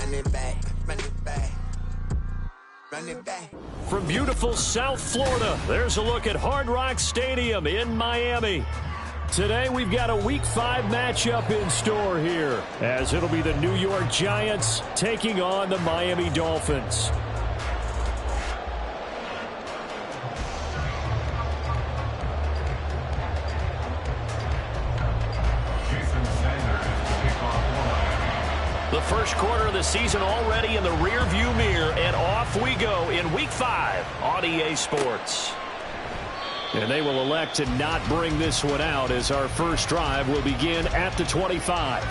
run it back, run it back. Run it back. From beautiful South Florida, there's a look at Hard Rock Stadium in Miami. Today we've got a Week 5 matchup in store here, as it'll be the New York Giants taking on the Miami Dolphins. The first quarter of the season already in the rearview mirror, and off we go in Week 5 on EA Sports. And they will elect to not bring this one out, as our first drive will begin at the 25.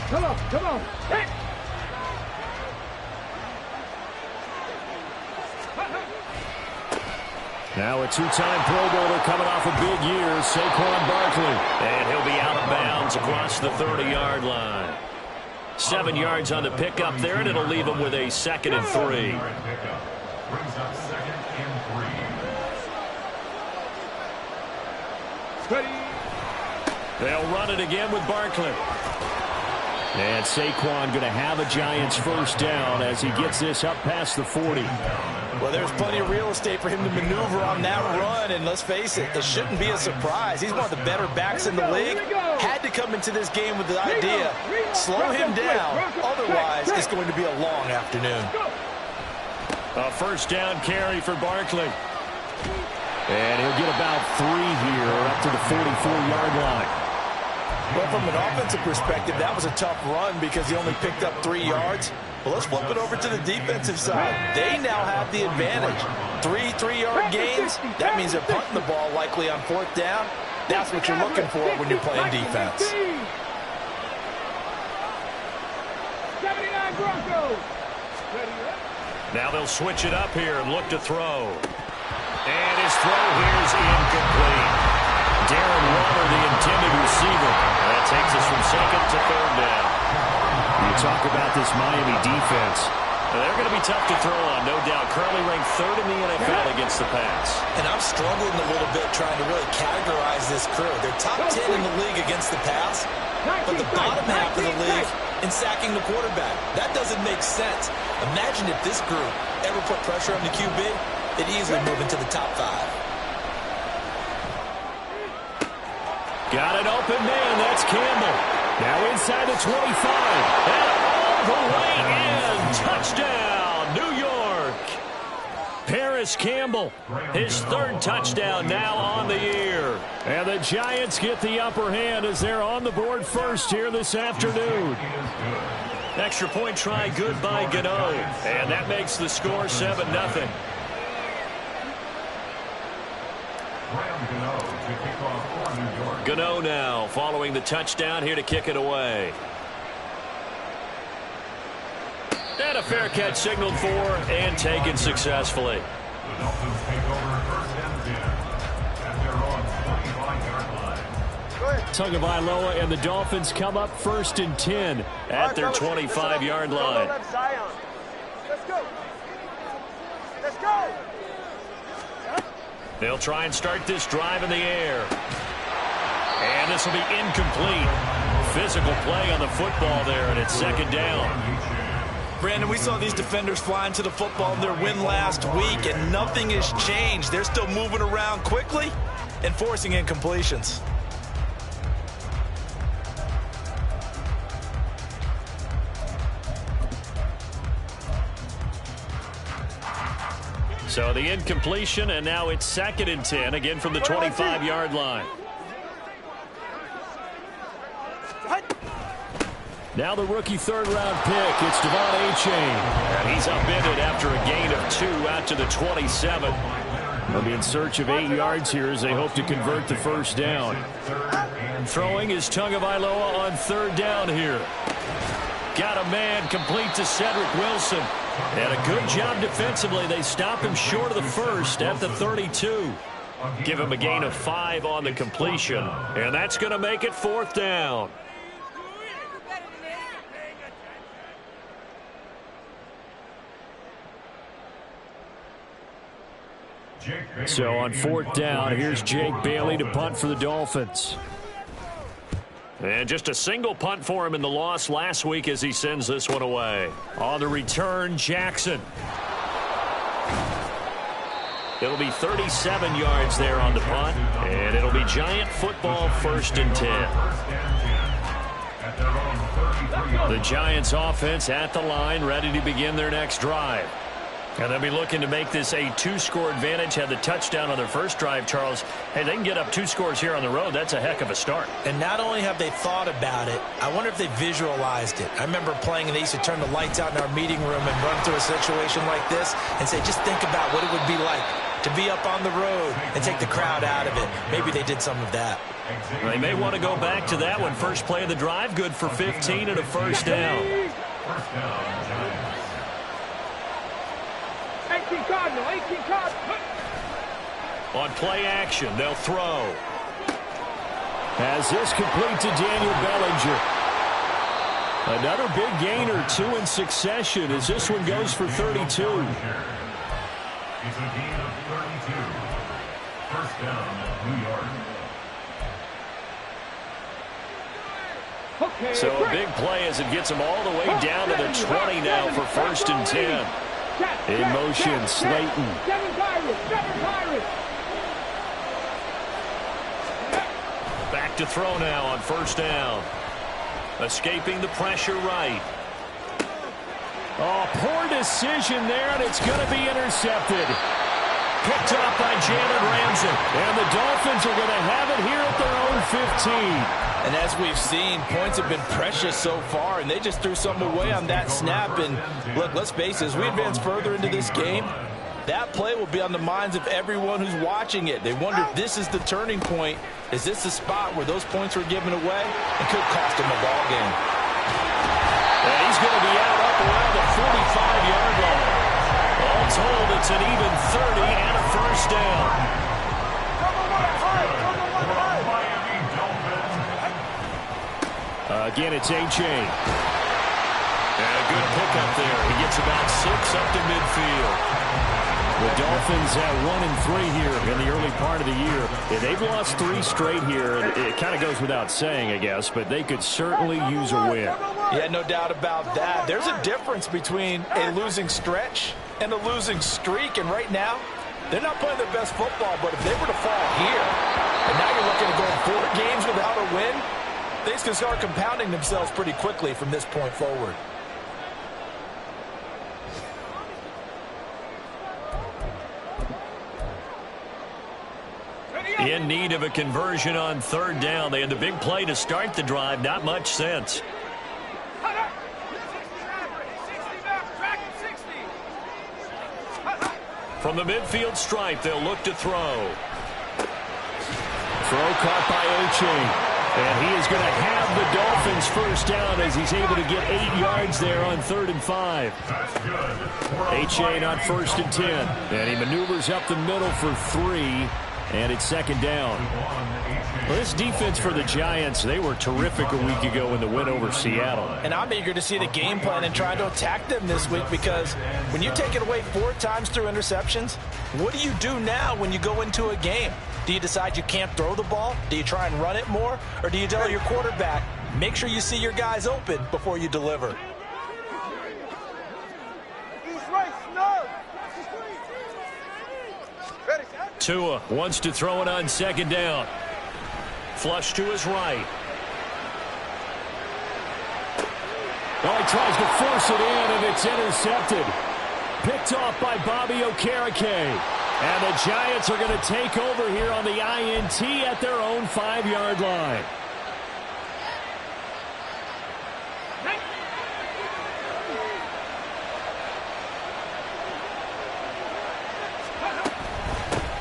Come on, hit! Now a two-time Pro Bowler coming off a big year, Saquon Barkley. And he'll be out of bounds across the 30-yard line. 7 yards on the pickup there, and it'll leave him with a 2nd and 3. Brings up 2nd and 3. Ready. They'll run it again with Barkley. And Saquon going to have a Giants first down as he gets this up past the 40. Well, there's plenty of real estate for him to maneuver on that run, and let's face it, it shouldn't be a surprise. He's one of the better backs in the league. Had to come into this game with the idea, slow him down, otherwise it's going to be a long afternoon. A first down carry for Barkley. And he'll get about 3 here up to the 44-yard line. Well, from an offensive perspective, that was a tough run because he only picked up 3 yards. Well, let's flip it over to the defensive side. They now have the advantage. 3 3-yard gains, that means they're punting the ball likely on 4th down. That's what you're looking for when you're playing defense. 79 Broncos. Now they'll switch it up here and look to throw. And his throw here is incomplete. Darren Waller, the intended receiver. That takes us from 2nd to 3rd down. You talk about this Miami defense. They're going to be tough to throw on, no doubt. Currently ranked 3rd in the NFL against the pass. And I'm struggling a little bit trying to really categorize this crew. They're top 10 in the league against the pass, but the bottom half of the league in sacking the quarterback. That doesn't make sense. Imagine if this group ever put pressure on the QB, they'd easily move into the top 5. Got an open man. That's Campbell. Now inside the 25. And all the way in. Touchdown, New York. Paris Campbell, his 3rd touchdown now on the year. And the Giants get the upper hand as they're on the board first here this afternoon. Extra point try good by Gano. And that makes the score 7-0. Gano now following the touchdown here to kick it away. And a fair catch signaled for and taken successfully. The Dolphins take over 1st and 10 at their own 25-yard line. Tagovailoa and the Dolphins come up 1st and 10 at their 25-yard line. Let's go. Let's go. They'll try and start this drive in the air. And this will be incomplete. Physical play on the football there, and it's 2nd down. Brandon, we saw these defenders flying to the football in their win last week, and nothing has changed. They're still moving around quickly and forcing incompletions. So the incompletion, and now it's 2nd and 10, again from the 25-yard line. Now the rookie 3rd-round pick, it's Devon Achane. And he's upended after a gain of 2 out to the 27. They'll be in search of 8 yards here as they hope to convert the first down. Throwing is Tagovailoa on 3rd down here. Got a man complete to Cedric Wilson. And a good job defensively. They stop him short of the first at the 32. Give him a gain of 5 on the completion. And that's going to make it 4th down. Jake So on 4th down, here's Jake Bailey to punt for the Dolphins. And just a single punt for him in the loss last week as he sends this one away. On the return, Jackson. It'll be 37 yards there on the punt, and it'll be Giant football 1st and 10. The Giants offense at the line, ready to begin their next drive. And they'll be looking to make this a 2-score advantage. Had the touchdown on their first drive, Charles. Hey, they can get up 2 scores here on the road. That's a heck of a start. And not only have they thought about it, I wonder if they visualized it. I remember playing, and they used to turn the lights out in our meeting room and run through a situation like this and say, just think about what it would be like to be up on the road and take the crowd out of it. Maybe they did some of that. They may want to go back to that one. First play of the drive, good for 15 and a 1st down. 18 Cardinal, 18 Cardinal. On play action, they'll throw. As this complete to Daniel Bellinger. Another big gain or 2 in succession as this one goes for 32. It's a gain of 32. 1st down, New York. So a big play as it gets them all the way down to the 20 now for 1st and 10. In motion, Slayton. Back to throw now on 1st down. Escaping the pressure right. Oh, poor decision there, and it's going to be intercepted. Picked up by Jalen Ramsey. And the Dolphins are going to have it here at their own 15. And as we've seen, points have been precious so far, and they just threw some away on that snap. And look, let's face it, as we advance further into this game, that play will be on the minds of everyone who's watching it. They wonder if this is the turning point. Is this the spot where those points were given away? It could cost them a ball game. And he's going to be out up around the 45-yard line. All told, it's an even 30 and a 1st down. Again, it's A-Chain. And a good pickup there. He gets about 6 up to midfield. The Dolphins at 1-3 here in the early part of the year. Yeah, they've lost 3 straight here. It kind of goes without saying, I guess, but they could certainly use a win. Yeah, no doubt about that. There's a difference between a losing stretch and a losing streak, and right now, they're not playing their best football, but if they were to fall here, and now you're looking at going 4 games without a win, things can start compounding themselves pretty quickly from this point forward. In need of a conversion on 3rd down. They had the big play to start the drive. Not much sense. From the midfield stripe, they'll look to throw. Throw caught by A-Chain. And he is going to have the Dolphins 1st down as he's able to get 8 yards there on 3rd and 5. A-Chain on 1st and 10. And he maneuvers up the middle for 3. And it's 2nd down. Well, this defense for the Giants, they were terrific a week ago in the win over Seattle. And I'm eager to see the game plan and try to attack them this week, because when you take it away 4 times through interceptions, what do you do now when you go into a game? Do you decide you can't throw the ball? Do you try and run it more? Or do you tell your quarterback, make sure you see your guys open before you deliver? Tua wants to throw it on 2nd down. Flush to his right. Oh, he tries to force it in, and it's intercepted. Picked off by Bobby Okereke. And the Giants are going to take over here on the INT at their own 5-yard line.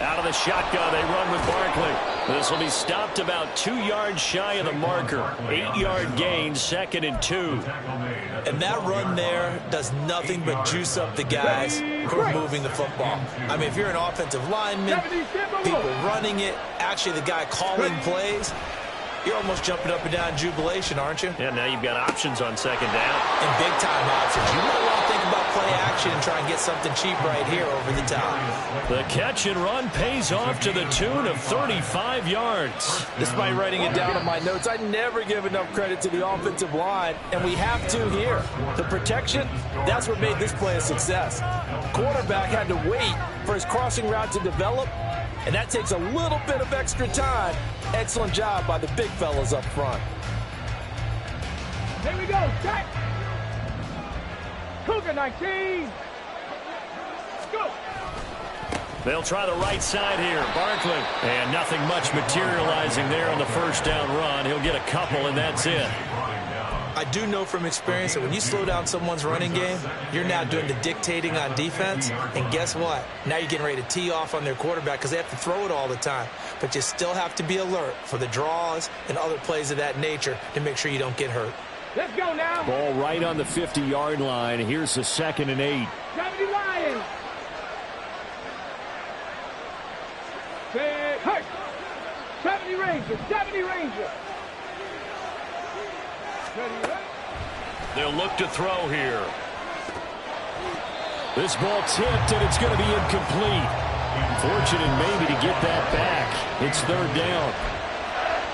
Out of the shotgun, they run with Barkley. This will be stopped about 2 yards shy of the marker. 8-yard gain, 2nd and 2. And that run there does nothing but juice up the guys who are moving the football. I mean, if you're an offensive lineman, people running it, actually the guy calling plays, You're almost jumping up and down in jubilation, aren't you? Yeah, now you've got options on second down. And big-time options. You might want to think about play action and try and get something cheap right here over the top. The catch and run pays off to the tune of 35 yards. Despite writing it down in my notes, I never give enough credit to the offensive line, and we have to here. The protection, that's what made this play a success. Quarterback had to wait for his crossing route to develop, and that takes a little bit of extra time. Excellent job by the big fellas up front. Here we go. Set. Cougar 19. Go. They'll try the right side here. Barkley. And nothing much materializing there on the first down run. He'll get a couple, and that's it. I do know from experience that when you slow down someone's running game, you're now doing the dictating on defense. And guess what? Now you're getting ready to tee off on their quarterback because they have to throw it all the time. But you still have to be alert for the draws and other plays of that nature to make sure you don't get hurt. Let's go now. Ball right on the 50-yard line. Here's the 2nd and 8. 70 Lions. Hey. 70 Rangers. 70 Rangers. They'll look to throw here. This ball tipped, and it's going to be incomplete. Fortunate maybe to get that back. It's 3rd down.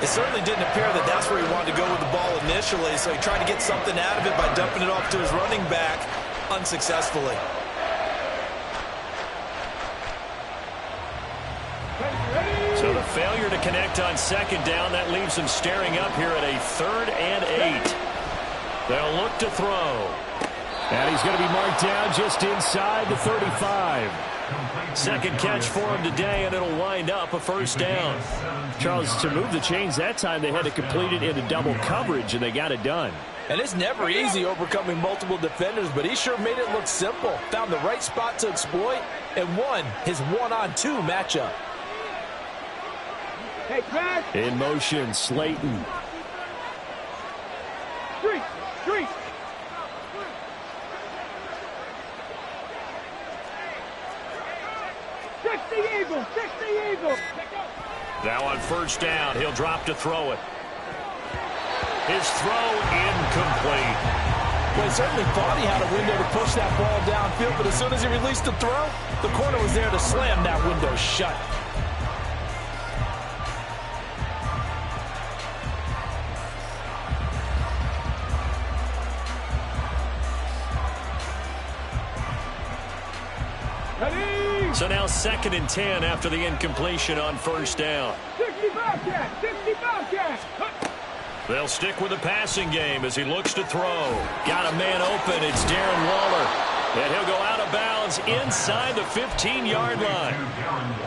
It certainly didn't appear that that's where he wanted to go with the ball initially, so he tried to get something out of it by dumping it off to his running back unsuccessfully. So the failure to connect on 2nd down, that leaves him staring up here at a 3rd and 8. They'll look to throw. And he's going to be marked down just inside the 35. Second catch for him today, and it'll wind up a 1st down. Charles, to move the chains that time, they had to complete it into double coverage, and they got it done. And it's never easy overcoming multiple defenders, but he sure made it look simple. Found the right spot to exploit and won his 1-on-2 matchup. Hey, Chris. In motion, Slayton. Street. 60 Eagles. 60 Eagles. Now on 1st down, he'll drop to throw it. His throw incomplete. Well, he certainly thought he had a window to push that ball downfield, but as soon as he released the throw, the corner was there to slam that window shut. So now 2nd and 10 after the incompletion on 1st down. 65 cat. 65 cat. They'll stick with the passing game as he looks to throw. Got a man open. It's Darren Waller. And he'll go out of bounds inside the 15-yard line.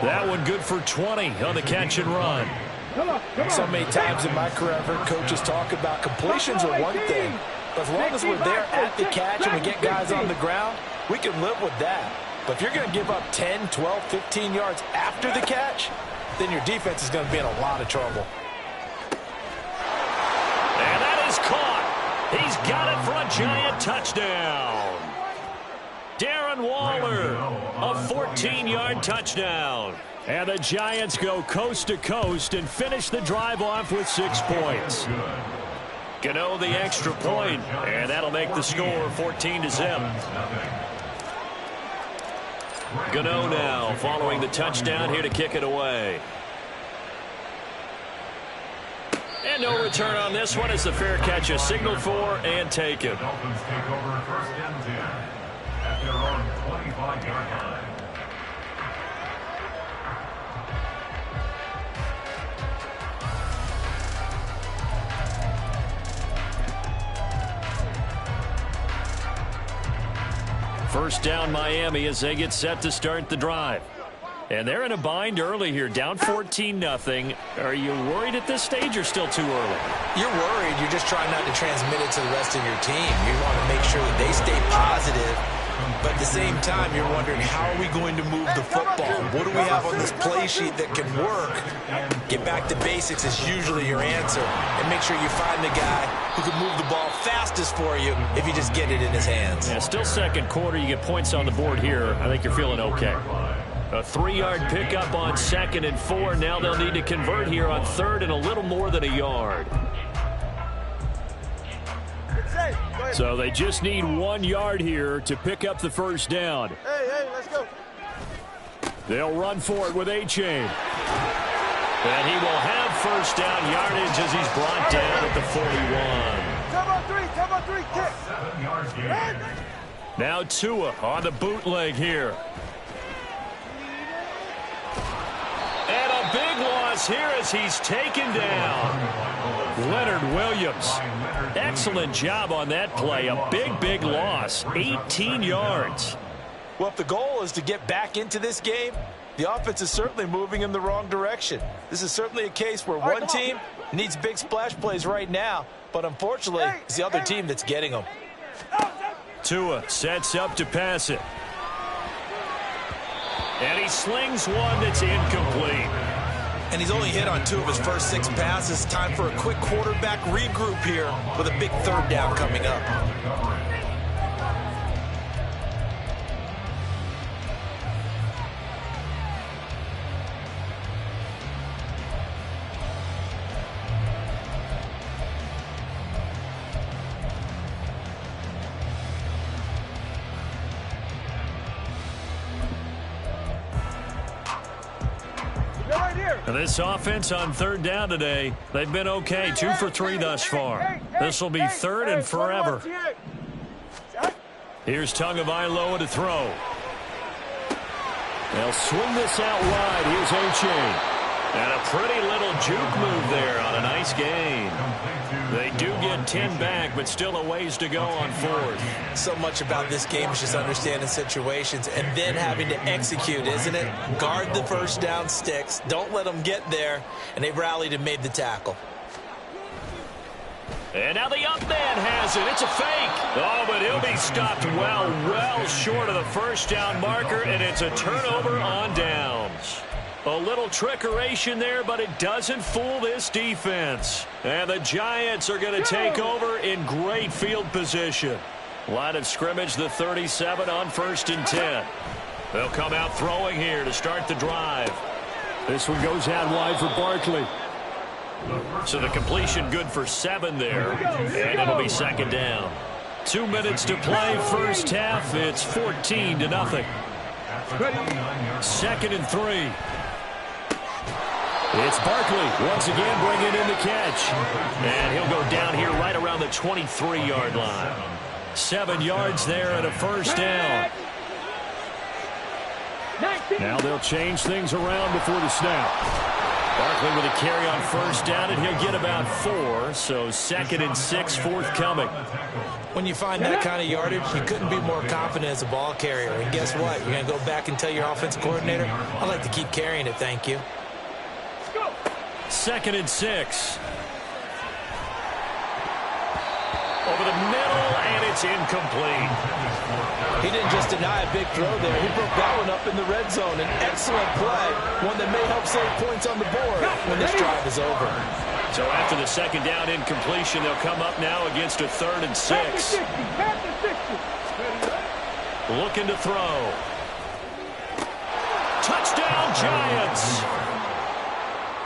That one good for 20 on the catch and run. Come on. So many times in my career I've heard coaches talk about completions are one thing. But as long as we're there at the catch and we get guys on the ground, we can live with that. But if you're going to give up 10, 12, 15 yards after the catch, then your defense is going to be in a lot of trouble. And that is caught. He's got it for a Giant touchdown. Darren Waller, a 14-yard touchdown. And the Giants go coast to coast and finish the drive off with 6 points. Gano the extra point, and that'll make the score 14-0. Gano now following the touchdown here to kick it away. And no return on this one as the fair catch is signaled for and taken. Dolphins take over 1st and 10 at their own 25-yard line. First down Miami as they get set to start the drive. And they're in a bind early here, down 14-0. Are you worried at this stage or still too early? You're worried. You're just trying not to transmit it to the rest of your team. You want to make sure that they stay positive. But at the same time, you're wondering, how are we going to move the football? What do we have on this play sheet that can work? Get back to basics is usually your answer. And make sure you find the guy who can move the ball fastest for you if you just get it in his hands. Yeah, still second quarter. You get points on the board here. I think you're feeling okay. A 3-yard pickup on 2nd and 4. Now they'll need to convert here on 3rd and a little more than a yard. So they just need 1 yard here to pick up the first down. Hey, let's go. They'll run for it with A-Chain. And he will have first down yardage as he's brought down at the 41. Come on, 3, kick. 7 yards gain. Now Tua on the bootleg here. And a big loss here as he's taken down. Leonard Williams. Excellent job on that play. A big loss. 18 yards. Well, if the goal is to get back into this game, the offense is certainly moving in the wrong direction. This is certainly a case where one team needs big splash plays right now, but unfortunately, it's the other team that's getting them. Tua sets up to pass it. And he slings one that's incomplete. And he's only hit on 2 of his first 6 passes. Time for a quick quarterback regroup here with a big 3rd down coming up. This offense on 3rd down today, they've been okay. 2 for 3 thus far. This will be 3rd and forever. Here's Tagovailoa to throw. They'll swing this out wide. Here's A-Chain. And a pretty little juke move there on a nice gain. They do get 10 back, but still a ways to go on 4th. So much about this game is just understanding situations and then having to execute, isn't it? Guard the first down sticks. Don't let them get there. And they rallied and made the tackle. And now the up man has it. It's a fake. Oh, but he'll be stopped well short of the first down marker, and it's a turnover on downs. A little trickeration there, but it doesn't fool this defense. And the Giants are going to take over in great field position. Line of scrimmage, the 37 on 1st and 10. They'll come out throwing here to start the drive. This one goes out wide for Barkley. So the completion good for 7 there, and it'll be 2nd down. 2 minutes to play first half. It's 14-0. 2nd and 3. It's Barkley once again bringing in the catch. And he'll go down here right around the 23-yard line. 7 yards there and a first down. Now they'll change things around before the snap. Barkley with a carry on first down, and he'll get about 4. So 2nd and 6 forthcoming. When you find that kind of yardage, you couldn't be more confident as a ball carrier. And guess what? You're going to go back and tell your offensive coordinator, I'd like to keep carrying it, thank you. 2nd and 6. Over the middle, and it's incomplete. He didn't just deny a big throw there. He broke that one up in the red zone. An excellent play, one that may help save points on the board when this drive is over. So after the 2nd down incompletion, they'll come up now against a 3rd and 6. Looking to throw. Touchdown, Giants.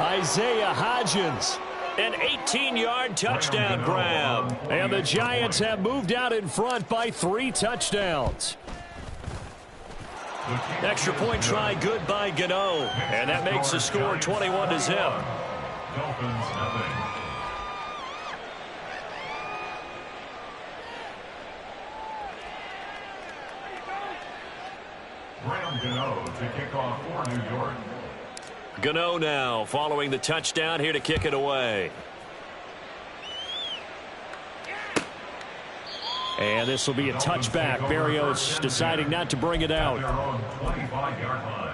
Isaiah Hodgins. An 18-yard touchdown grab. And the Giants have moved out in front by 3 touchdowns. Extra point try good by Gano. And that makes the score 21-0. Dolphins nothing. Graham Gano to kick off for New York. Gano now following the touchdown here to kick it away. And this will be a touchback. Barrios deciding not to bring it out. Their own 25-yard line.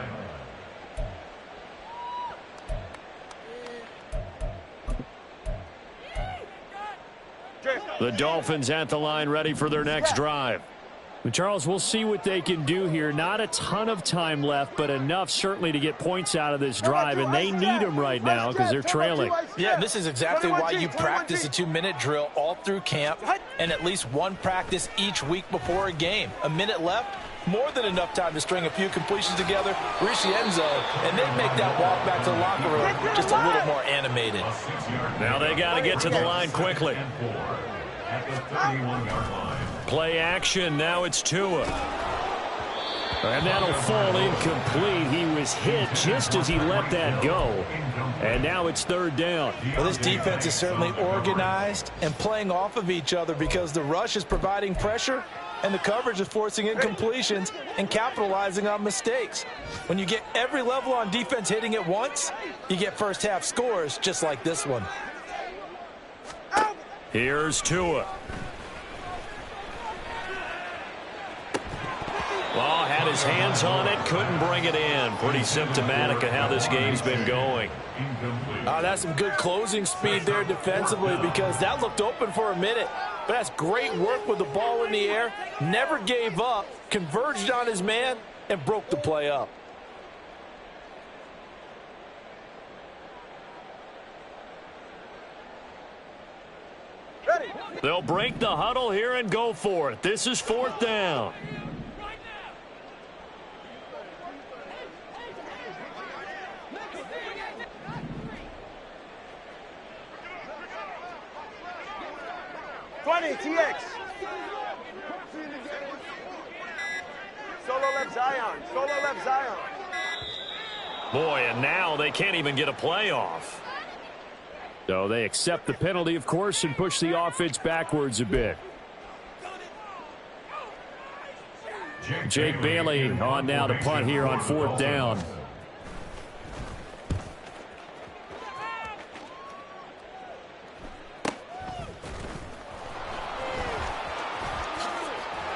The Dolphins at the line ready for their next drive. Charles, we'll see what they can do here. Not a ton of time left, but enough certainly to get points out of this drive, and they need them right now because they're trailing. Yeah, and this is exactly why you practice a 2-minute drill all through camp and at least one practice each week before a game. A minute left, more than enough time to string a few completions together, reach the end zone, and then make that walk back to the locker room just a little more animated. Now they got to get to the line quickly. At the 31-yard line. Play action. Now it's Tua. And that'll fall incomplete. He was hit just as he let that go. And now it's third down. Well, this defense is certainly organized and playing off of each other because the rush is providing pressure and the coverage is forcing incompletions and capitalizing on mistakes. When you get every level on defense hitting at once, you get first half scores just like this one. Here's Tua. Well, had his hands on it, couldn't bring it in. Pretty symptomatic of how this game's been going. That's some good closing speed there defensively because that looked open for a minute. But that's great work with the ball in the air. Never gave up, converged on his man, and broke the play up. They'll break the huddle here and go for it. This is fourth down. TX. Solo left Zion. Solo left Zion. Boy, and now they can't even get a playoff. So they accept the penalty, of course, and push the offense backwards a bit. Jake Bailey on now to punt here on fourth down.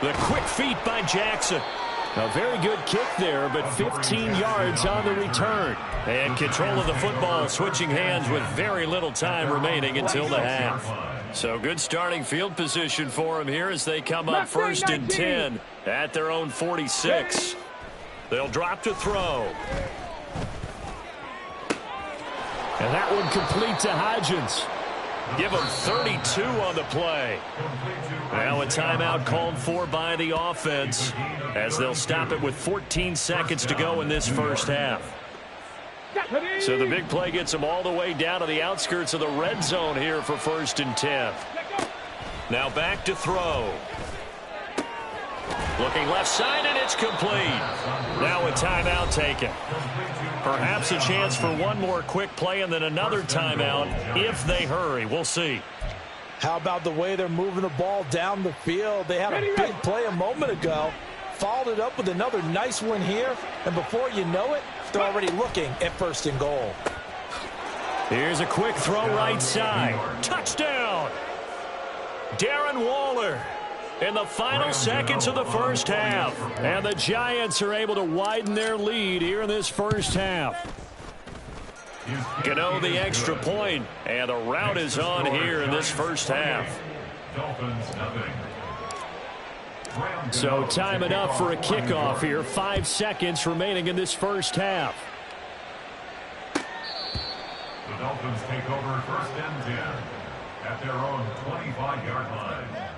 The quick feet by Jackson. A very good kick there, but 15 yards on the return. And control of the football, switching hands with very little time remaining until the half. So good starting field position for them here as they come up first and 10 at their own 46. They'll drop to throw. And that one complete to Hodgins. Give them 32 on the play. Now a timeout called for by the offense as they'll stop it with 14 seconds to go in this first half. So the big play gets them all the way down to the outskirts of the red zone here for first and 10. Now back to throw. Looking left side, and it's complete. Now a timeout taken. Perhaps a chance for one more quick play and then another timeout if they hurry. We'll see. How about the way they're moving the ball down the field? They had a big play a moment ago, followed it up with another nice one here, and before you know it, they're already looking at first and goal. Here's a quick throw right side. Touchdown! Darren Waller in the final seconds of the first half. And the Giants are able to widen their lead here in this first half. Gano the extra point, and the route is on here in this first half. So time enough for a kickoff here. 5 seconds remaining in this first half. The Dolphins take over first and 10 at their own 25-yard line.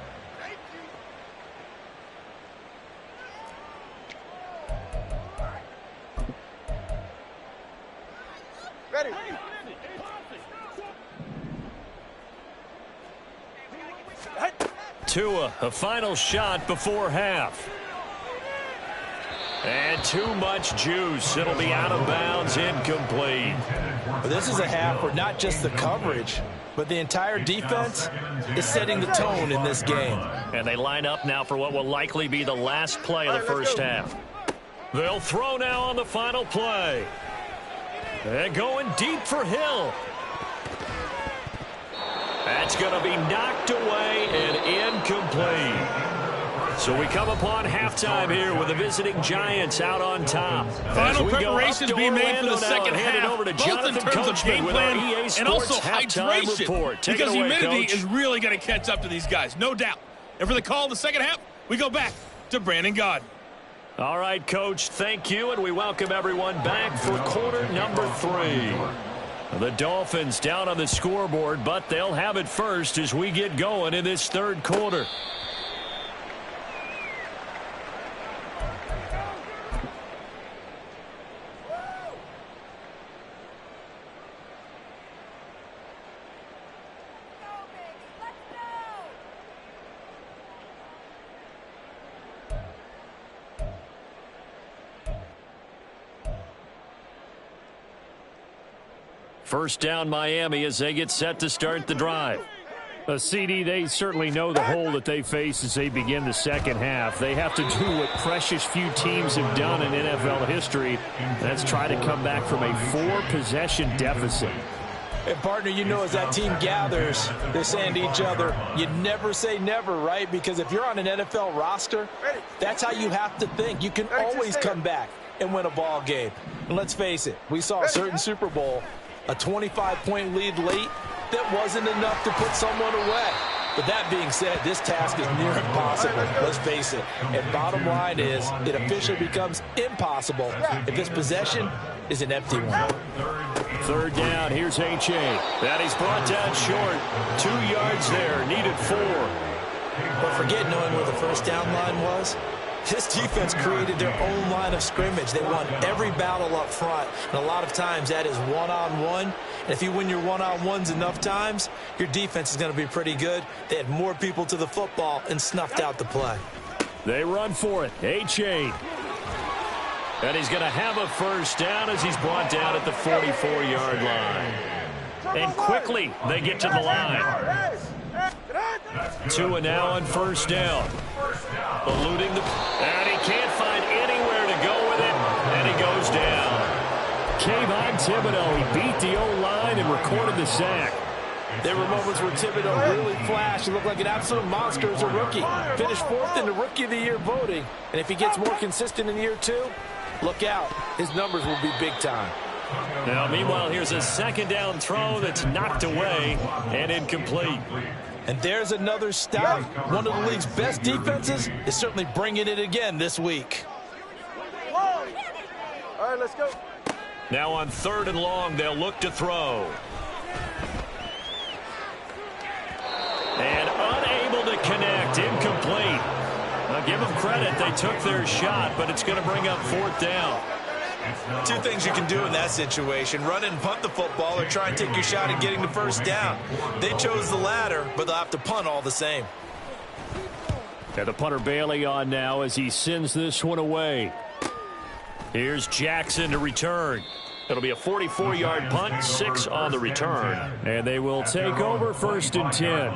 Ready. Tua, a final shot before half. And too much juice. It'll be out of bounds, incomplete. This is a half where not just the coverage, but the entire defense is setting the tone in this game. And they line up now for what will likely be the last play of the first half. They'll throw now on the final play. And going deep for Hill. That's going to be knocked away and incomplete. So we come upon halftime here with the visiting Giants out on top. Final preparations being made for the second half, over to both in terms of game plan and also hydration, because humidity is really going to catch up to these guys, no doubt. And for the call of the second half, we go back to Brandon Gaudin. All right, Coach, thank you, and we welcome everyone back for quarter number 3. The Dolphins down on the scoreboard, but they'll have it first as we get going in this third quarter. First down Miami as they get set to start the drive. CD, they certainly know the hole that they face as they begin the second half. They have to do what precious few teams have done in NFL history. That's try to come back from a 4-possession deficit. And, partner, you know, as that team gathers, they're saying to each other, you never say never, right? Because if you're on an NFL roster, that's how you have to think. You can always come back and win a ball game. And let's face it, we saw a certain Super Bowl, a 25-point lead late, that wasn't enough to put someone away. But that being said, this task is near impossible. Let's face it. And bottom line is, it officially becomes impossible if this possession is an empty one. Third down, here's H.A. That he's brought down short. 2 yards there, needed 4. But forget knowing where the first down line was. This defense created their own line of scrimmage. They won every battle up front. And a lot of times that is one-on-one. And if you win your one-on-ones enough times, your defense is going to be pretty good. They had more people to the football and snuffed out the play. They run for it. H.A. And he's going to have a first down as he's brought down at the 44-yard line. And quickly they get to the line. 2 and now on first down. Eluding the... And he can't find anywhere to go with it. And he goes down. Kayvon Thibodeau, he beat the O-line and recorded the sack. There were moments where Thibodeau really flashed. He looked like an absolute monster as a rookie. Finished 4th in the Rookie of the Year voting. And if he gets more consistent in year 2, look out. His numbers will be big time. Now, meanwhile, here's a second down throw that's knocked away and incomplete. And there's another stout. One of the league's best defenses is certainly bringing it again this week. All right, let's go. Now on 3rd and long, they'll look to throw. And unable to connect, incomplete. Now give them credit, they took their shot, but it's going to bring up 4th down. 2 things you can do in that situation: run and punt the football, or try and take your shot at getting the first down. They chose the latter, but they'll have to punt all the same. And the punter Bailey on now as he sends this one away. Here's Jackson to return. It'll be a 44-yard punt, 6 on the return. And they will take over 1st and 10.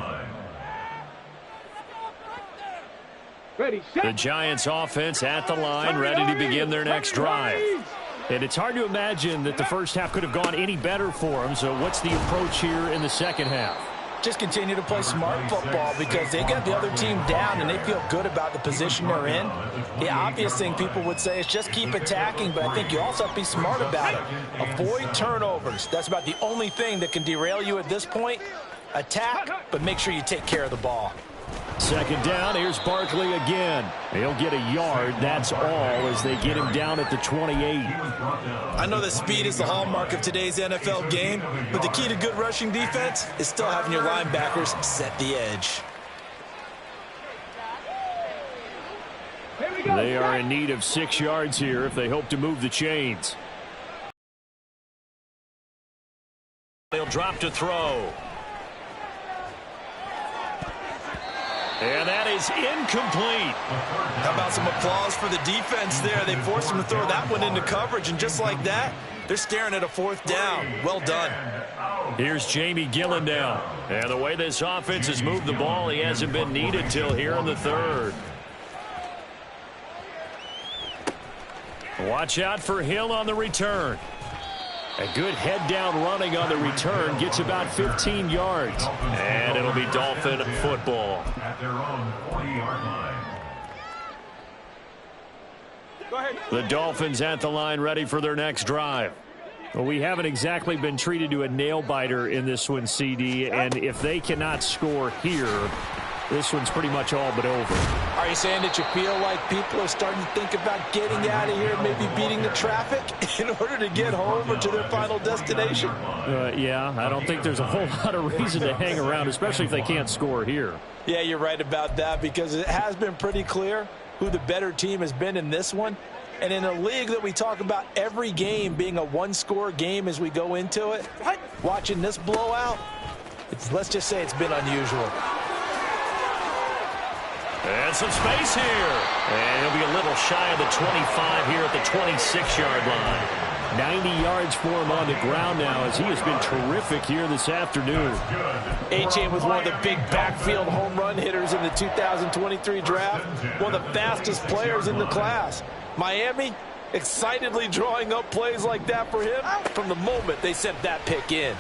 Ready, set. The Giants offense at the line, ready to begin their next drive. And it's hard to imagine that the first half could have gone any better for them. So what's the approach here in the second half? Just continue to play smart football because they got the other team down and they feel good about the position they're in. The obvious thing people would say is just keep attacking, but I think you also have to be smart about it. Avoid turnovers. That's about the only thing that can derail you at this point. Attack, but make sure you take care of the ball. Second down, here's Barkley again. He'll get a yard, that's all, as they get him down at the 28. I know that speed is the hallmark of today's NFL game, but the key to good rushing defense is still having your linebackers set the edge. They are in need of 6 yards here if they hope to move the chains. They'll drop to throw. And that is incomplete. How about some applause for the defense there? They forced him to throw that one into coverage, and just like that, they're staring at a 4th down. Well done. Here's Jamie Gillen now. And the way this offense has moved the ball, he hasn't been needed till here in the 3rd. Watch out for Hill on the return. A good head-down running on the return gets about 15 yards. And it'll be Dolphin football. At their own 40-yard line. Go ahead. The Dolphins at the line ready for their next drive. Well, we haven't exactly been treated to a nail-biter in this one, CD. And if they cannot score here, this one's pretty much all but over. Are you saying that you feel like people are starting to think about getting out of here, maybe beating the traffic in order to get home or to their final destination? Yeah, I don't think there's a whole lot of reason to hang around, especially if they can't score here. Yeah, you're right about that because it has been pretty clear who the better team has been in this one. And in a league that we talk about every game being a one-score game as we go into it, watching this blowout, let's just say it's been unusual. And some space here. And he'll be a little shy of the 25 here at the 26-yard line. 90 yards for him on the ground now as he has been terrific here this afternoon. A-Chain was one of the big backfield home run hitters in the 2023 draft. One of the fastest players in the class. Miami excitedly drawing up plays like that for him from the moment they sent that pick in.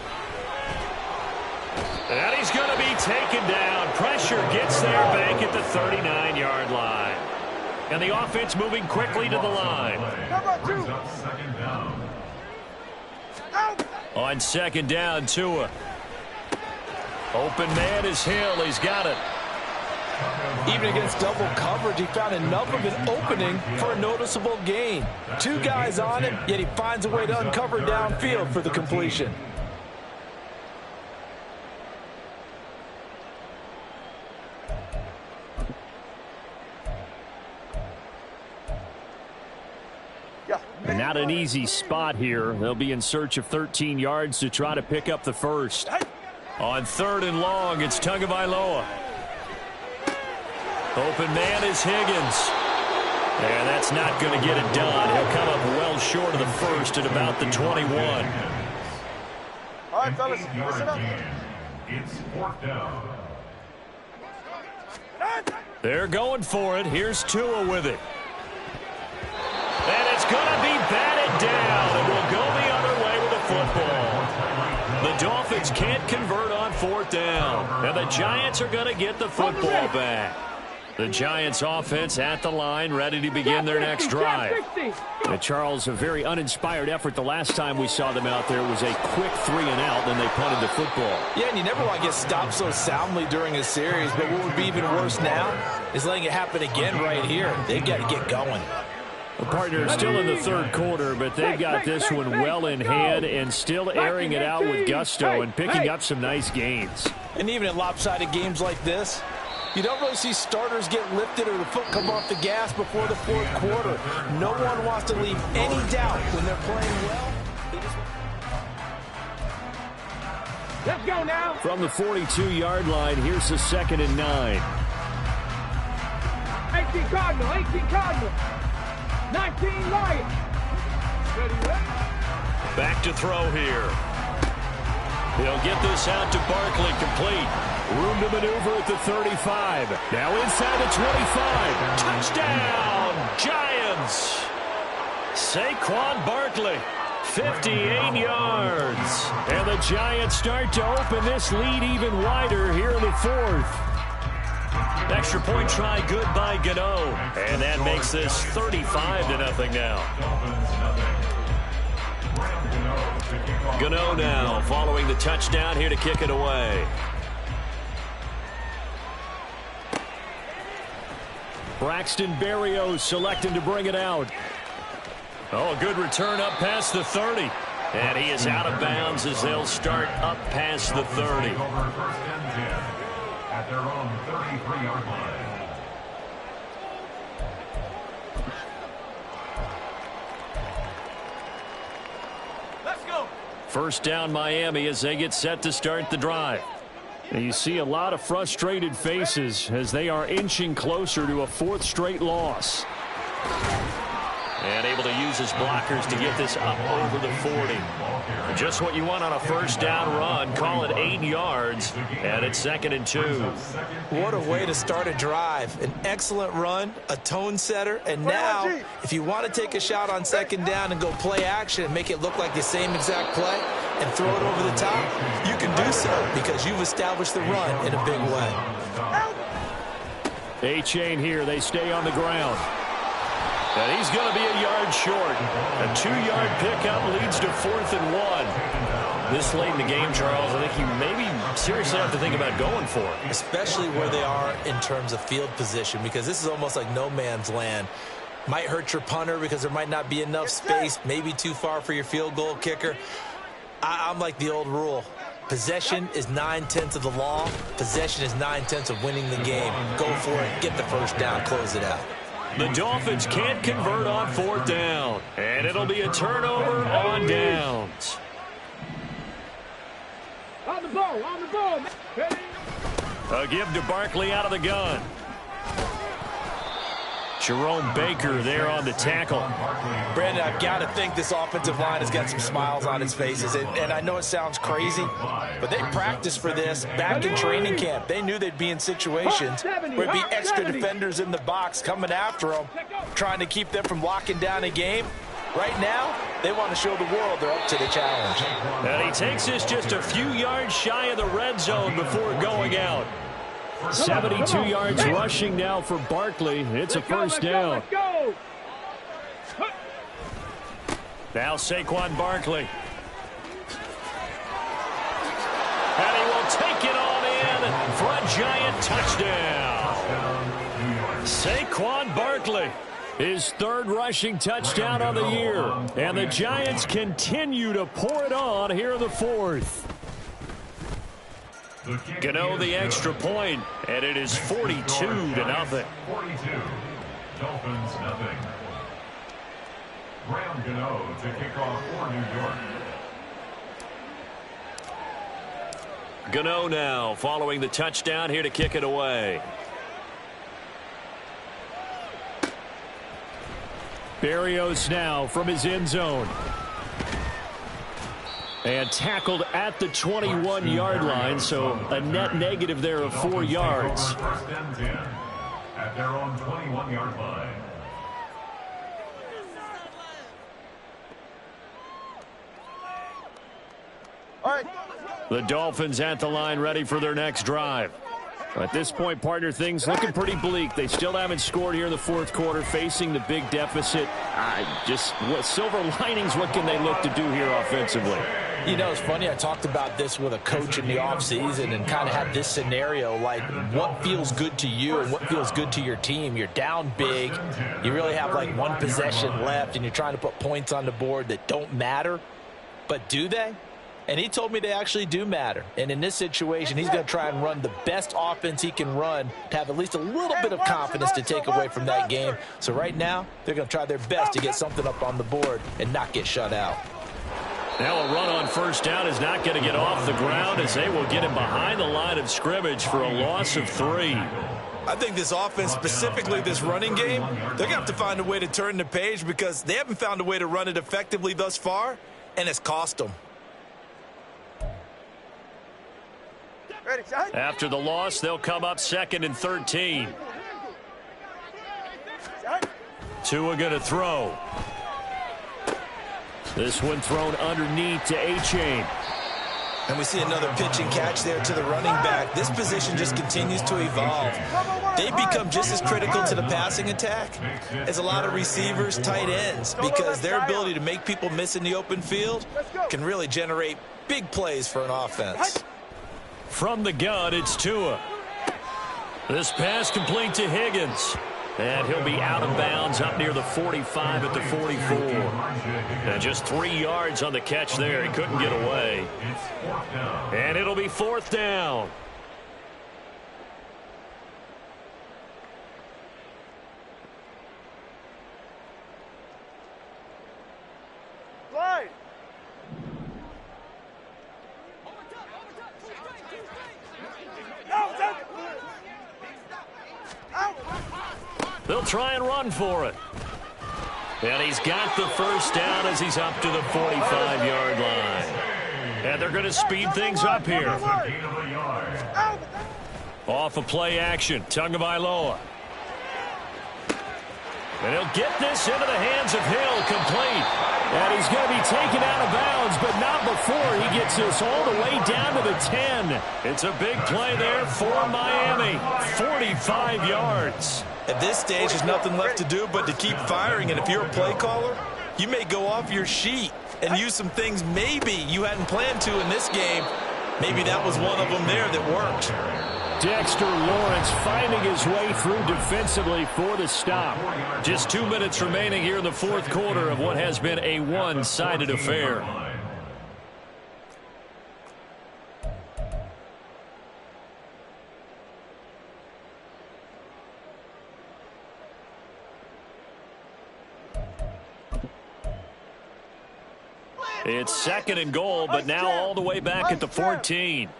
And he's going to be taken down. Pressure gets there back at the 39-yard line. And the offense moving quickly to the line. On second down, Tua. Open man is Hill. He's got it. Even against double coverage, he found enough of an opening for a noticeable gain. Two guys on him, yet he finds a way to uncover downfield for the completion. And not an easy spot here. They'll be in search of 13 yards to try to pick up the first. On third and long, it's Tagovailoa. Open man is Higgins. And that's not going to get it done. He'll come up well short of the first at about the 21. All right, fellas, listen up. It's fourth down. They're going for it. Here's Tua with it. And it's going to be batted down, and we'll go the other way with the football. The Dolphins can't convert on fourth down, and the Giants are going to get the football back. The Giants offense at the line, ready to begin their next drive. And Charles, a very uninspired effort the last time we saw them out there. It was a quick 3-and-out, then they punted the football. Yeah, and you never want to get stopped so soundly during a series, but what would be even worse now is letting it happen again right here. They've got to get going. The partner still in the third quarter, but they've got this one well in hand and still airing it out with gusto and picking up some nice gains. And even in lopsided games like this, you don't really see starters get lifted or the foot come off the gas before the fourth quarter. No one wants to leave any doubt when they're playing well. Let's go now. From the 42-yard line, here's the 2nd and 9. 18 Cardinal, 18 Cardinal. 19 Lions. Back to throw here. He'll get this out to Barkley, complete. Room to maneuver at the 35. Now inside the 25. Touchdown, Giants. Saquon Barkley, 58 yards. And the Giants start to open this lead even wider here in the fourth. Extra point try, good by Gano. And that makes this 35-0 now. Gano now following the touchdown here to kick it away. Braxton Berrios selecting to bring it out. Oh, a good return up past the 30. And he is out of bounds as they'll start up past the 30. At their own 33-yard line. Let's go. First down Miami as they get set to start the drive. And you see a lot of frustrated faces as they are inching closer to a fourth straight loss. And able to use his blockers to get this up over the 40. Just what you want on a first down run. Call it 8 yards. And it's 2nd and 2. What a way to start a drive. An excellent run, a tone setter, and now if you want to take a shot on second down and go play action and make it look like the same exact play and throw it over the top, you can do so because you've established the run in a big way. A-Chain here. They stay on the ground. And he's going to be a yard short. A 2-yard pickup leads to 4th and 1. This late in the game, Charles, I think you maybe seriously have to think about going for it. Especially where they are in terms of field position, because this is almost like no man's land. Might hurt your punter because there might not be enough space, maybe too far for your field goal kicker. I'm like the old rule. Possession is 9/10 of the law. Possession is 9/10 of winning the game. Go for it. Get the first down. Close it out. The Dolphins can't convert on 4th down. And it'll be a turnover on downs. On the ball, on the ball. A give to Barkley out of the gun. Jerome Baker there on the tackle. Brandon, I've got to think this offensive line has got some smiles on its faces. And I know it sounds crazy, but they practiced for this back in training camp. They knew they'd be in situations where it'd be extra defenders in the box coming after them, trying to keep them from locking down a game. Right now, they want to show the world they're up to the challenge. And he takes this just a few yards shy of the red zone before going out. 72 yards rushing now for Barkley. It's a first down. Now Saquon Barkley. And he will take it on in for a giant touchdown. Saquon Barkley. His third rushing touchdown of the year. And the Giants continue to pour it on here in the fourth. Gano the extra point, and it is 42-0. 42. Dolphins nothing. Graham Gano to kick off for New York. Gano now following the touchdown here to kick it away. Berrios now from his end zone. And tackled at the 21-yard line, so a net negative there of 4 yards. First and 10 at their own 21-yard line. All right. The Dolphins at the line ready for their next drive. At this point, partner, things looking pretty bleak. They still haven't scored here in the fourth quarter, facing the big deficit. What silver linings, what can they look to do here offensively? You know, it's funny. I talked about this with a coach in the offseason and kind of had this scenario, like what feels good to you and what feels good to your team. You're down big. You really have like one possession left, and you're trying to put points on the board that don't matter. But do they? And he told me they actually do matter. And in this situation, he's going to try and run the best offense he can run to have at least a little bit of confidence to take away from that game. So right now, they're going to try their best to get something up on the board and not get shut out. Now a run on first down is not going to get off the ground as they will get him behind the line of scrimmage for a loss of 3. I think this offense, specifically this running game, they're going to have to find a way to turn the page because they haven't found a way to run it effectively thus far, and it's cost them. After the loss, they'll come up 2nd and 13. Tua going to throw. This one thrown underneath to A-Chain. And we see another pitch and catch there to the running back. This position just continues to evolve. They become just as critical to the passing attack as a lot of receivers, tight ends, because their ability to make people miss in the open field can really generate big plays for an offense. From the gun, it's Tua. This pass complete to Higgins. And he'll be out of bounds up near the 45 at the 44. And just 3 yards on the catch there. He couldn't get away. And it'll be 4th down. They'll try and run for it. And he's got the first down as he's up to the 45-yard line. And they're going to speed things up here. Off of play action, Tagovailoa. And he'll get this into the hands of Hill, complete. And he's going to be taken out of bounds, but not before he gets this all the way down to the 10. It's a big play there for Miami. 45 yards. At this stage, there's nothing left to do but to keep firing. And if you're a play caller, you may go off your sheet and use some things maybe you hadn't planned to in this game. Maybe that was one of them there that worked. Dexter Lawrence finding his way through defensively for the stop. Just 2 minutes remaining here in the fourth quarter of what has been a one-sided affair. It's 2nd and goal, but now all the way back at the 14.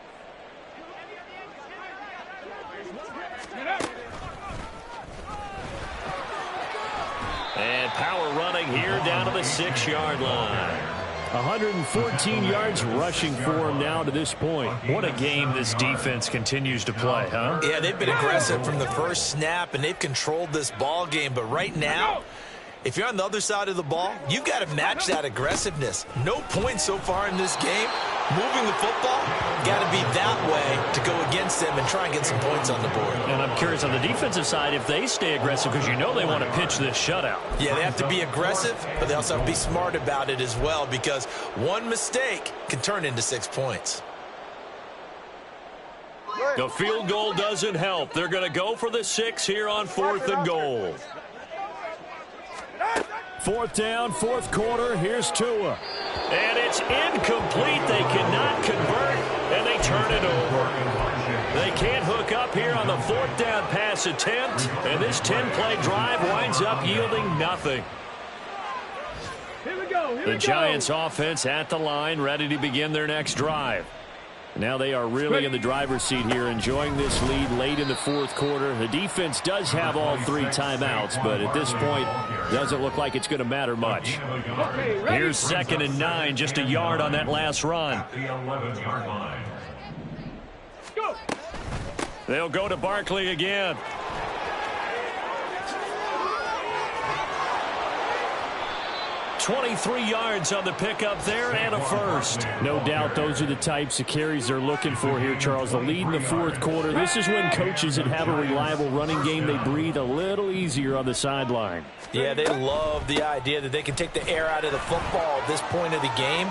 And power running here down to the 6-yard line. 114 yards rushing for him now to this point. What a game this defense continues to play, huh? Yeah, they've been aggressive from the first snap, and they've controlled this ball game. But right now, if you're on the other side of the ball, you've got to match that aggressiveness. No points so far in this game. Moving the football, got to be that way to go against them and try and get some points on the board. And I'm curious on the defensive side if they stay aggressive, because you know they want to pitch this shutout. Yeah, they have to be aggressive, but they also have to be smart about it as well, because one mistake can turn into 6 points. The field goal doesn't help. They're going to go for the 6 here on 4th and goal. 4th down, 4th quarter. Here's Tua. And it's incomplete. They cannot convert, and they turn it over. They can't hook up here on the 4th down pass attempt, and this 10-play drive winds up yielding nothing. Here we go. The Giants offense at the line, ready to begin their next drive. Now they are really in the driver's seat here, enjoying this lead late in the 4th quarter. The defense does have all 3 timeouts, but at this point, doesn't look like it's going to matter much. Here's 2nd and 9, just a yard on that last run. The 11-yard line. Go. They'll go to Barkley again. $23 yards on the pickup there and a first. No doubt those are the types of carries they're looking for here, Charles. The lead in the 4th quarter. This is when coaches that have a reliable running game, they breathe a little easier on the sideline. Yeah, they love the idea that they can take the air out of the football at this point of the game.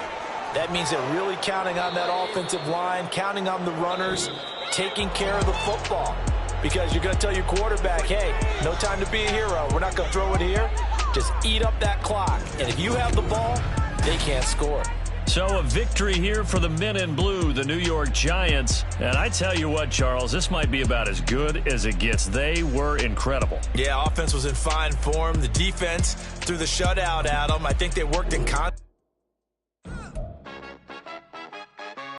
That means they're really counting on that offensive line, counting on the runners, taking care of the football. Because you're going to tell your quarterback, hey, no time to be a hero. We're not going to throw it here. Just eat up that clock. And if you have the ball, they can't score. So a victory here for the men in blue, the New York Giants. And I tell you what, Charles, this might be about as good as it gets. They were incredible. Yeah, offense was in fine form. The defense threw the shutout at them. I think they worked in contact.